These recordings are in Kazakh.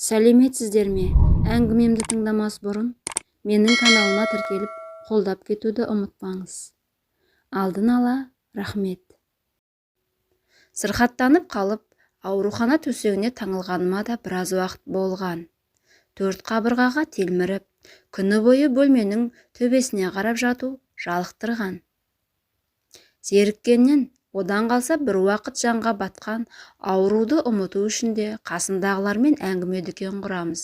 Сәлеметсіздер ме? Әңгімемді тыңдамас бұрын менің каналыма тіркеліп қолдап кетуді ұмытпаңыз. Алдын ала рахмет. Сырқаттанып қалып, аурухана төсегіне таңылғаныма да біраз уақыт болған. 4 қабырғаға телміріп, күні бойы бөлменің төбесіне қарап жату жалықтырған. Зеріккеннен, одан қалса бір уақыт жанға батқан ауруды ұмыту үшін де қасындағылармен әңгіме дүкен құрамыз.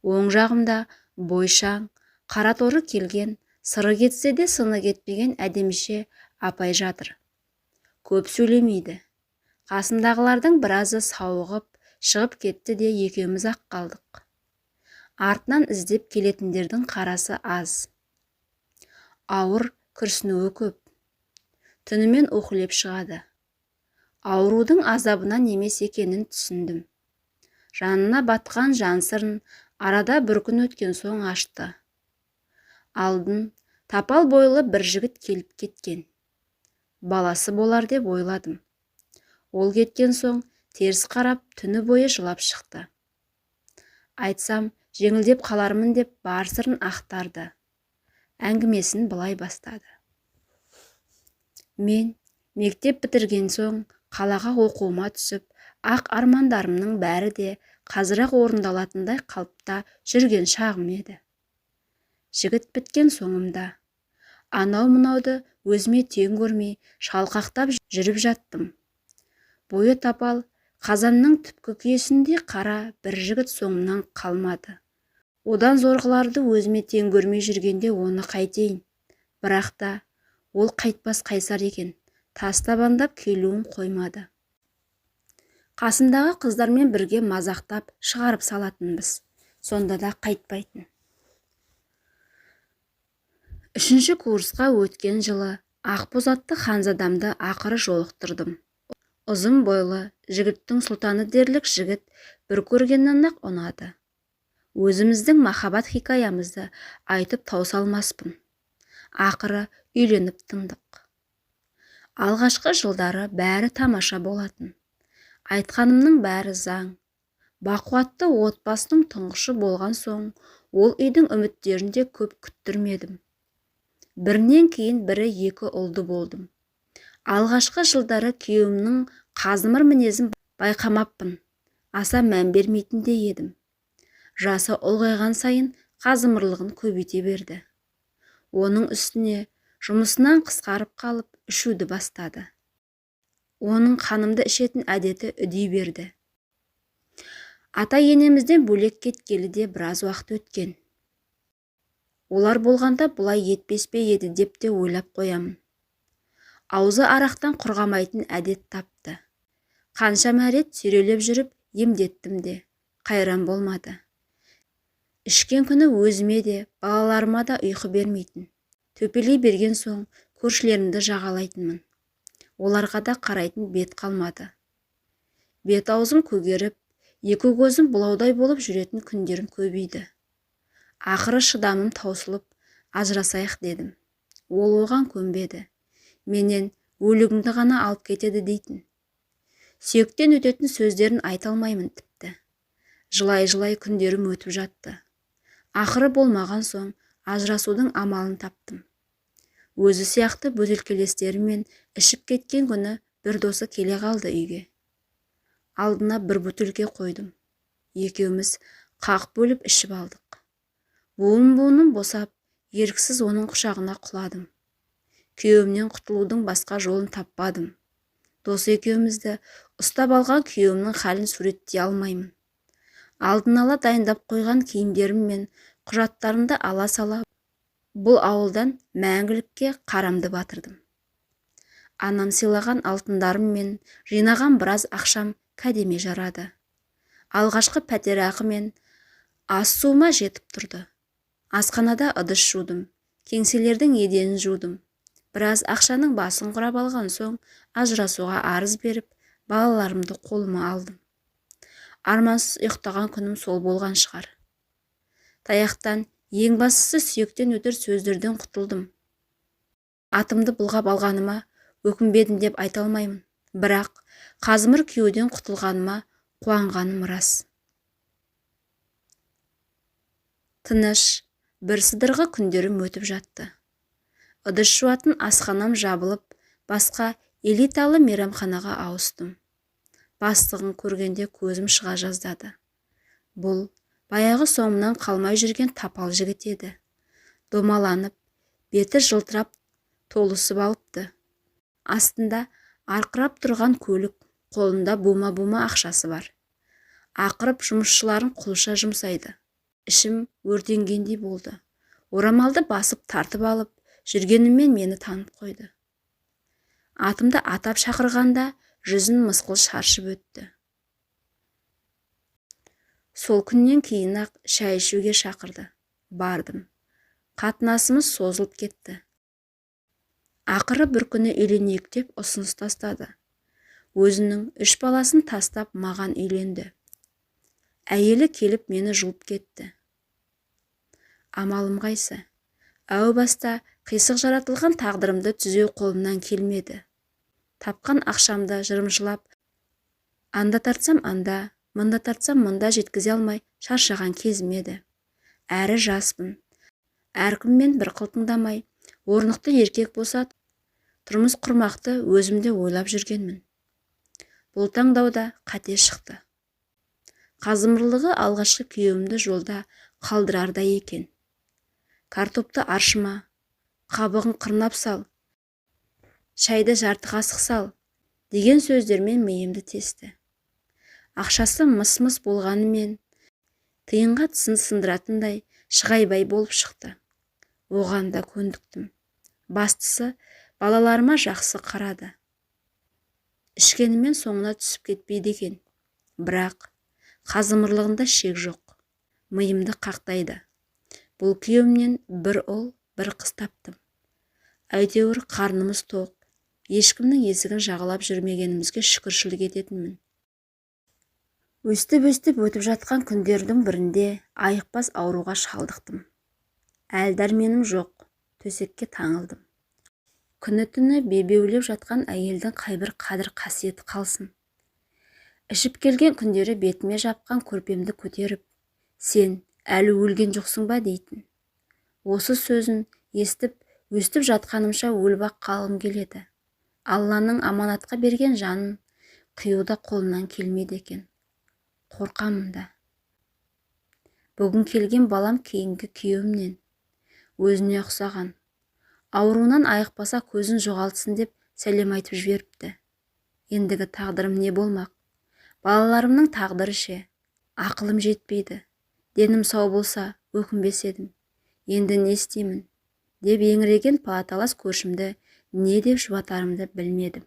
Оң жағымда бойшаң, қара торы келген, сыры кетсе де сыны кетпеген әдеміше апай жатыр. Көп сөйлемейді. Қасындағылардың біразы сауығып, шығып кетті де екеуміз ақ қалдық. Артынан іздеп келетіндердің қарасы аз. Ауыр күрсінуі көп. Түнімен оқылеп шығады. Аурудың азабынан емес екенін түсіндім. Жанына батқан жан сырын арада бір күн өткен соң ашты. Алдын тапал бойлы бір жігіт келіп кеткен. Баласы болар деп ойладым. Ол кеткен соң теріс қарап түні бойы жылап шықты. Айтсам жеңілдеп қалармын деп бар сырын ақтарды. Әңгімесін былай бастады. Мен мектеп бітірген соң қалаға оқуыма түсіп, ақ армандарымның бәрі де қазір-ақ орындалатындай қалыпта жүрген шағым еді. Жігіт біткен соңымда. Анау-мынауды өзіме тең көрмей шалқақтап жүріп жаттым. Бойы тапал, қазанның түпкі күйесінде қара бір жігіт соңымнан қалмады. Одан зорғыларды өзіме тең көрмей жүргенде оны қайтейін. Бірақ та ол қайтпас қайсар екен, тастабандап келуін қоймады. Қасындағы қыздармен бірге мазақтап шығарып салатынбыз. Сонда да қайтпайтын. 3-ші курсқа өткен жылы Ақбоз атты ханзадамды ақыры жолықтырдым. Ұзын бойлы, жігіттің сұлтаны дерлік жігіт бір көргеннен-ақ ұнады. Өзіміздің махаббат хикаямызды айтып таусалмаспын. Ақыры үйленіп тындық. Алғашқы жылдары бәрі тамаша болатын. Айтқанымның бәрі заң. Бақуатты отбасының тұңғышы болған соң, ол үйдің үміттерін де көп күттірмедім. Бірінен кейін бірі 2 ұлды болдым. Алғашқы жылдары күйеуімнің қазымыр мінезін байқамаппын. Аса мән бермейтін де едім. Жасы ұлғайған сайын қазымырлығын көбейте берді. Оның үстіне жұмысынан қысқарып қалып ішуді бастады. Оның қанымды ішетін әдеті үдей берді. Ата-енемізден бөлек кеткелі де біраз уақыт өткен. Олар болғанда бұлай етпес пе еді деп те ойлап қоямын. Аузы арақтан құрғамайтын әдет тапты. Қаншама рет сүйрелеп жүріп емдеттім де, қайран болмады. Ішкен күні өзіме де, балаларыма да ұйқы бермейтін. Төпелей берген соң көршілерімді жағалайтынмын. Оларға да қарайтын бет қалмады. Бет аузым көгеріп, 2 көзім бұлаудай болып жүретін күндерім көбейді. Ақыры шыдамым таусылып, ажырасайық дедім. Ол оған көнбеді. Менен өлігіңді ғана алып кетеді дейтін. Сүйектен өтетін сөздерін айта алмаймын тіпті. Жылай-жылай күндерім өтіп жатты. Ақыры болмаған соң ажырасудың амалын таптым. Өзі сияқты бөтелкелестерімен ішіп кеткен күні бір досы келе қалды үйге. Алдына бір бөтелке қойдым. Екеуміз қақ бөліп ішіп алдық. Буын-буыным босап, еріксіз оның құшағына құладым. Күйеуімнен құтылудың басқа жолын таппадым. Дос екеумізді ұстап алған күйеуімнің халін суреттей алмаймын. Алдын ала дайындап қойған киімдерім мен құжаттарымды ала сала бұл ауылдан мәңгілікке қарамды батырдым. Анам сыйлаған алтындарым мен жинаған біраз ақшам кәдеме жарады. Алғашқы пәтер ақы мен ас суыма жетіп тұрды. Асханада ыдыс жудым, кеңселердің еденін жудым. Біраз ақшаның басын құрап алған соң ажырасуға арыз беріп, балаларымды қолыма алдым. Армансыз ұйықтаған күнім сол болған шығар. Таяқтан ең бастысы сүйектен өтер сөздерден құтылдым. Атымды былғап алғаныма өкінбедім деп айта алмаймын. Бірақ қазымыр күйеуден құтылғаныма қуанғаным рас. Тыныш, бір сыдырғы күндерім өтіп жатты. Ыдыс жуатын асханам жабылып, басқа элиталы мейрамханаға ауыстым. Бастығын көргенде көзім шыға жаздады. Бұл баяғы соңымнан қалмай жүрген тапал жігіт еді. Домаланып, беті жылтырап толысып алыпты. Астында арқырап тұрған көлік, қолында бума-бума ақшасы бар. Ақырып жұмысшыларын құлша жұмсайды. Ішім өртенгендей болды. Орамалды басып тартып алып, жүргеніммен мені танып қойды. Атымды атап шақырғанда жүзін мысқыл шаршып өтті. Сол күннен кейін-ақ шай ішуге шақырды. Бардым. Қатынасымыз созылып кетті. Ақыры бір күні үйленейік деп ұсыныс тастады. Өзінің 3 баласын тастап маған үйленді. Әйелі келіп мені жұлып кетті. Амалым қайсы? Әу баста қисық жаратылған тағдырымды түзеу қолымнан келмеді. Тапқан ақшамды жырымшылап, анда тартсам анда, мында тартсам мында жеткізе алмай шаршаған кезім еді. Әрі жаспын. Әркіммен бір қылтыңдамай, орнықты еркек болса, тұрмыс құрмақты өзімде ойлап жүргенмін. Бұл таңдауда қате шықты. Қазымырлығы алғашқы күйеуімді жолда қалдырарда екен. Картопты аршыма, қабығын қырнап сал, шайды жарты қасық сал деген сөздермен миымды тесті. Ақшасы мыс-мыс болғанымен, тиынға тісін сындыратындай шығайбай болып шықты. Оған да көндіктім. Бастысы, балаларыма жақсы қарады. Ішкенімен соңына түсіп кетпейді екен. Бірақ қазымырлығында шек жоқ. Миымды қақтайды. Бұл күйеуімнен бір ұл, бір қыз таптым. Әйтеуір қарнымыз тоқ. Ешкімнің есігін жағалап жүрмегенімізге шүкіршілік ететінмін. Өстіп өтіп жатқан күндердің бірінде айықпас ауруға шалдықтым. Дәрменім жоқ. Төсекке таңылдым. Күні-түні бебеулеп жатқан әйелдің қайбір қадір қасиеті қалсын. Ішіп келген күндері бетіме жапқан көрпемді көтеріп, сен әлі өлген жоқсың ба дейтін. Осы сөзін естіп, өстіп жатқанымша өлбақ қалғым келеді. Алланың аманатқа берген жанын қиюда қолынан келмейді екен. Қорқамын да. Бүгін келген балам кейінгі күйеуімнен. Өзіне ұқсаған. Ауруынан айықпаса көзін жоғалтсын деп сәлем айтып жіберіпті. Ендігі тағдырым не болмақ? Балаларымның тағдыры ше. Ақылым жетпейді. Денім сау болса, өкінбес едім. Енді не істеймін? Деп еңіреген палаталас көршімді не деп жұбатарымды білмедім.